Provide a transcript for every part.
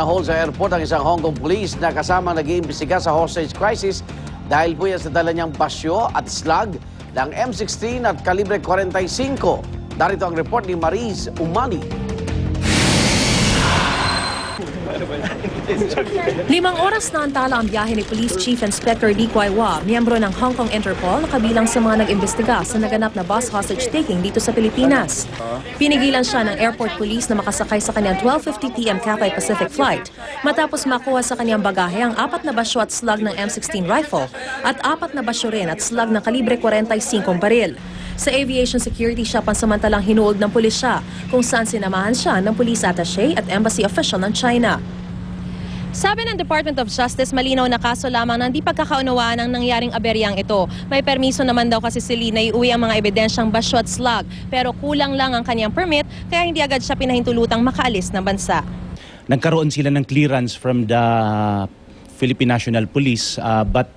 Nahol sa airport ang isang Hong Kong police na kasamang nag-iimbestiga sa hostage crisis dahil po yan sa dala niyang basyo at slug ng M16 at kalibre 45. Darito ang report ni Mariz Umani. 5 oras na antala ang biyahe ni Police Chief Inspector Lee Kwai Wah, miyembro ng Hong Kong Interpol na kabilang sa mga nag-imbestiga sa naganap na bus hostage taking dito sa Pilipinas. Pinigilan siya ng airport police na makasakay sa kanyang 12:50 p.m. Cathay Pacific flight matapos makuha sa kanyang bagahe ang 4 na basyo at slug ng M16 rifle at 4 na basyo rin at slug ng kalibre 45 baril. Sa aviation security siya pansamantalang hinuog ng pulisya kung saan sinamahan siya ng police attaché at embassy official ng China. Sabi ng Department of Justice, malinaw na kaso lamang ng di pagkakaunawaan ang nangyaring aberyang ito. May permiso naman daw kasi si Lee na iuwi ang mga ebidensyang basyo at slug, pero kulang lang ang kanyang permit kaya hindi agad siya pinahintulutang makaalis ng bansa. Nagkaroon sila ng clearance from the Philippine National Police but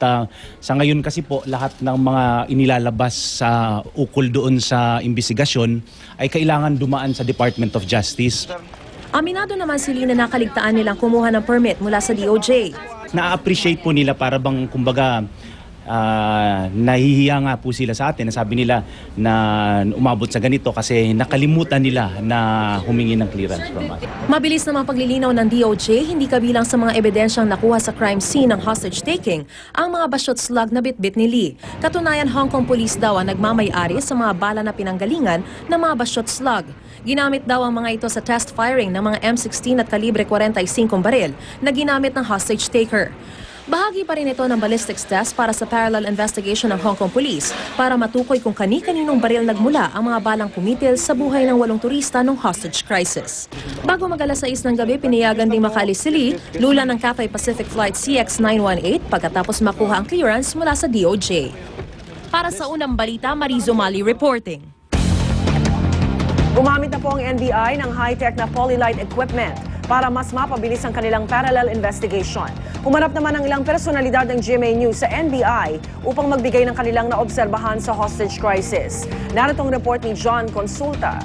sa ngayon kasi po lahat ng mga inilalabas sa ukol doon sa investigasyon ay kailangan dumaan sa Department of Justice. Aminado naman si Lee na nakaligtaan nilang kumuha ng permit mula sa DOJ. Na-appreciate po nila para bang kumbaga nahihiya nga po sila sa atin. Nasabi nila na umabot sa ganito kasi nakalimutan nila na humingi ng clearance from us. Mabilis namang paglilinaw ng DOJ, hindi kabilang sa mga ebidensyang nakuha sa crime scene ng hostage taking ang mga basyo't slug na bitbit ni Lee. Katunayan, Hong Kong Police daw ang nagmamay-ari sa mga bala na pinanggalingan ng mga basyo't slug. Ginamit daw ang mga ito sa test firing ng mga M16 at kalibre 45 baril na ginamit ng hostage taker. Bahagi pa rin ito ng ballistics test para sa parallel investigation ng Hong Kong Police para matukoy kung kani-kaninong baril nagmula ang mga balang pumitil sa buhay ng 8 turista noong hostage crisis. Bago mag-alas 6 ng gabi, pinayagan ding makaalis si Lee, lula ng Cathay Pacific Flight CX-918 pagkatapos makuha ang clearance mula sa DOJ. Para sa unang balita, Mariz Umani reporting. Gumamit na po ang NBI ng high-tech na Polylite equipment para mas mapabilis ang kanilang parallel investigation. Humarap naman ang ilang personalidad ng GMA News sa NBI upang magbigay ng kanilang naobserbahan sa hostage crisis. Narito ang report ni John Consulta.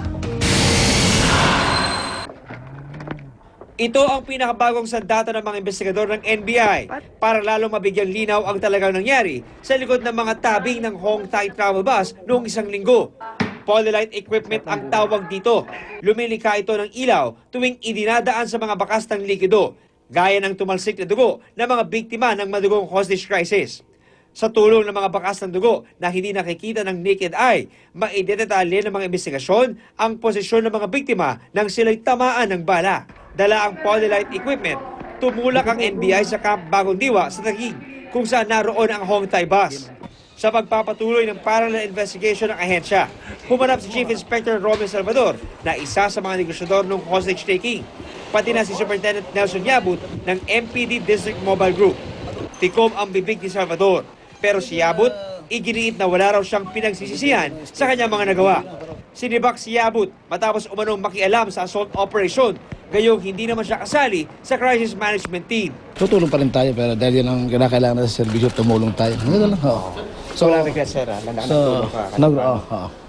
Ito ang pinakabagong sandata ng mga investigador ng NBI para lalong mabigyan linaw ang talagang nangyari sa likod ng mga tabing ng Hong Thai travel bus noong 1 linggo. Polylite equipment ang tawag dito. Lumilika ito ng ilaw tuwing idinadaan sa mga bakas ng likido, gaya ng tumalsik na dugo ng mga biktima ng madugong hostage crisis. Sa tulong ng mga bakas ng dugo na hindi nakikita ng naked eye, maidedetalye ng mga investigasyon ang posisyon ng mga biktima nang sila'y tamaan ng bala. Dala ang Polylite equipment, tumulak ang NBI sa Camp Bagong Diwa sa Taguig, kung saan naroon ang Hong Thai bus. Sa pagpapatuloy ng parallel investigation ng ahensya, humarap si Chief Inspector Romeo Salvador na isa sa mga negosyador ng hostage taking, pati na si Superintendent Nelson Yabut ng MPD District Mobile Group. Tikom ang bibig ni Salvador, pero si Yabut, iginiit na wala raw siyang pinagsisisihan sa kanyang mga nagawa. Sinibak si Yabut matapos umanong makialam sa assault operation, gayong hindi naman siya kasali sa crisis management team. Tutulong pa rin tayo pero dahil yun ang kinakailangan sa serbisyo, tumulong tayo. Ganun lang. So, walang regret, sir.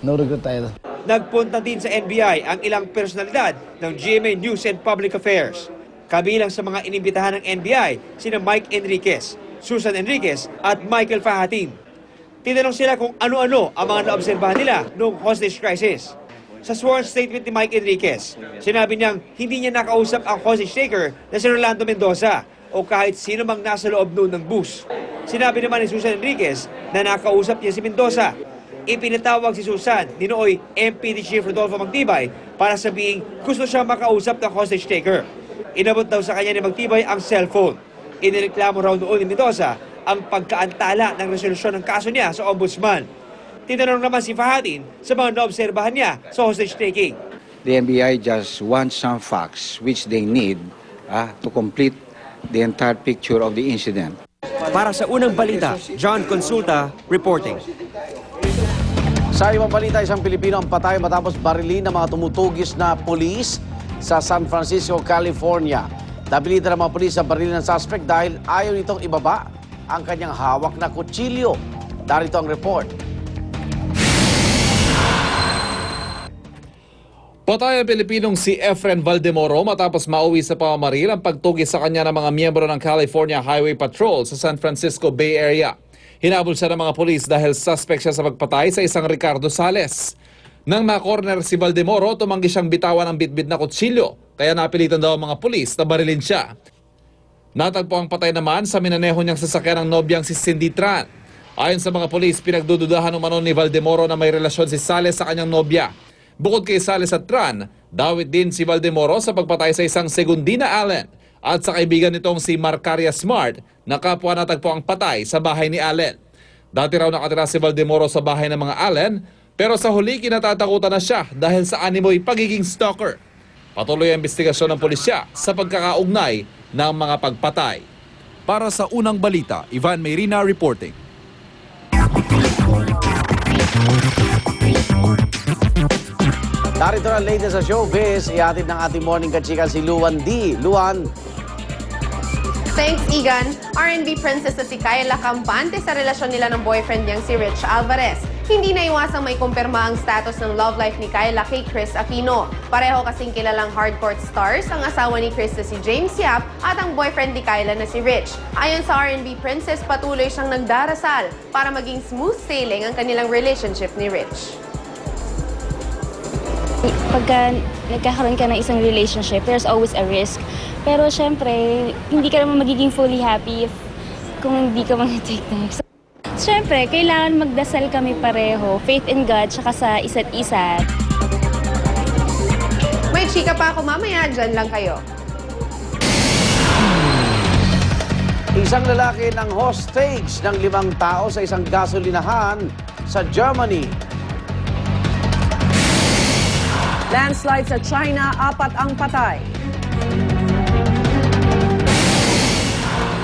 No regret tayo. Nagpunta din sa NBI ang ilang personalidad ng GMA News and Public Affairs. Kabilang sa mga inimbitahan ng NBI, sina Mike Enriquez, Susan Enriquez at Michael Fahatin. Tinanong sila kung ano-ano ang mga naobserbahan nila noong hostage crisis. Sa sworn statement ni Mike Enriquez, sinabi niyang hindi niya nakausap ang hostage taker na si Rolando Mendoza o kahit sino mang nasa loob noon ng bus. Sinabi naman ni Susan Enriquez na nakausap niya si Mendoza. Ipinatawag si Susan ni nooy MPD Chief Rodolfo Magtibay para sabihing gusto siya makausap ng hostage taker. Inabot daw sa kanya ni Magtibay ang cellphone. Inireklamo raw noon ni Mendoza ang pagkaantala ng resolusyon ng kaso niya sa ombudsman. Tinanong naman si Fahatin sa mga naobserbahan niya sa hostage taking. The NBI just wants some facts which they need to complete the entire picture of the incident. Para sa unang balita, John Consulta reporting. Sa ibang balita, isang Pilipino ang patay matapos barilin ng mga tumutugis na pulis sa San Francisco, California. Nabilitan ng mga pulis sa barilin ng suspect dahil ayaw nitong ibaba ang kanyang hawak na kutsilyo. Darito ang report. Patay ang Pilipinong si Efren Valdemoro matapos mauwi sa pamamaril ang pagtugis sa kanya ng mga miyembro ng California Highway Patrol sa San Francisco Bay Area. Hinabol siya ng mga pulis dahil suspect siya sa pagpatay sa isang Ricardo Sales. Nang ma-corner si Valdemoro, tumanggi siyang bitawan ng bitbit na kutsilyo, kaya napilitan daw ang mga pulis na barilin siya. Natagpo ang patay naman sa minaneho niyang sasakyan ng nobyang si Cindy Tran. Ayon sa mga pulis, pinagdududahan umano ni Valdemoro na may relasyon si Sales sa kanyang nobya. Bukod kay Sales at Tran, dawit din si Valdemoro sa pagpatay sa isang Segundina Allen at sa kaibigan nitong si Marcaria Smart na kapwa natagpo ang patay sa bahay ni Allen. Dati raw nakatira si Valdemoro sa bahay ng mga Allen, pero sa huli kinatatakutan na siya dahil sa animoy pagiging stalker. Patuloy ang investigasyon ng pulisya sa pagkakaugnay ng mga pagpatay. Para sa unang balita, Ivan Mayrina reporting. Narito na latest sa showbiz, ihatid ng ating morning kachika si Luan D. Luan, Thanks, Igan. R&B princess na si Kyla kampante sa relasyon nila ng boyfriend niyang si Rich Alvarez. Hindi na iwasang may kumpirma ang status ng love life ni Kyla kay Chris Aquino. Pareho kasing kilalang hardcore stars ang asawa ni Chris na si James Yap at ang boyfriend ni Kyla na si Rich. Ayon sa R&B princess, patuloy siyang nagdarasal para maging smooth sailing ang kanilang relationship ni Rich. Pagka nagkakaroon ka ng isang relationship, there's always a risk. Pero syempre, hindi ka naman magiging fully happy kung hindi ka mag-take na risk. Syempre, kailangan magdasal kami pareho, faith in God, tsaka sa isa't isa. May chika pa ako mamaya, dyan lang kayo. isang lalaki ng hostage ng 5 tao sa isang gasolinahan sa Germany. Landslide sa China, 4 ang patay.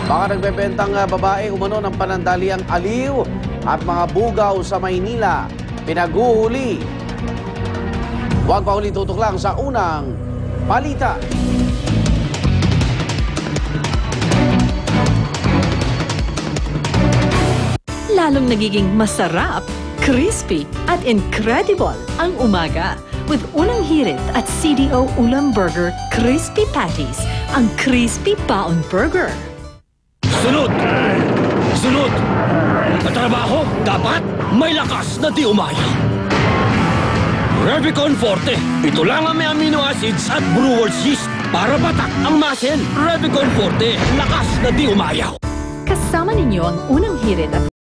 Mga nagbebentang babae umano ng panandaliang aliw at mga bugaw sa Maynila. Pinaguhuli. Huwag pa huli, tutok lang sa unang balita. Lalong nagiging masarap, crispy at incredible ang umaga with unang hirit at CDO Ulam Burger Crispy Patties, ang Crispy Baon Burger. Sunod! Sunod! Sa trabaho, dapat may lakas na di umaya. Revicon Forte. Ito lang ang may amino acids at brewer's yeast para batak ang muscle. Revicon Forte. Lakas na di umayaw. Kasama ninyo ang unang hirit at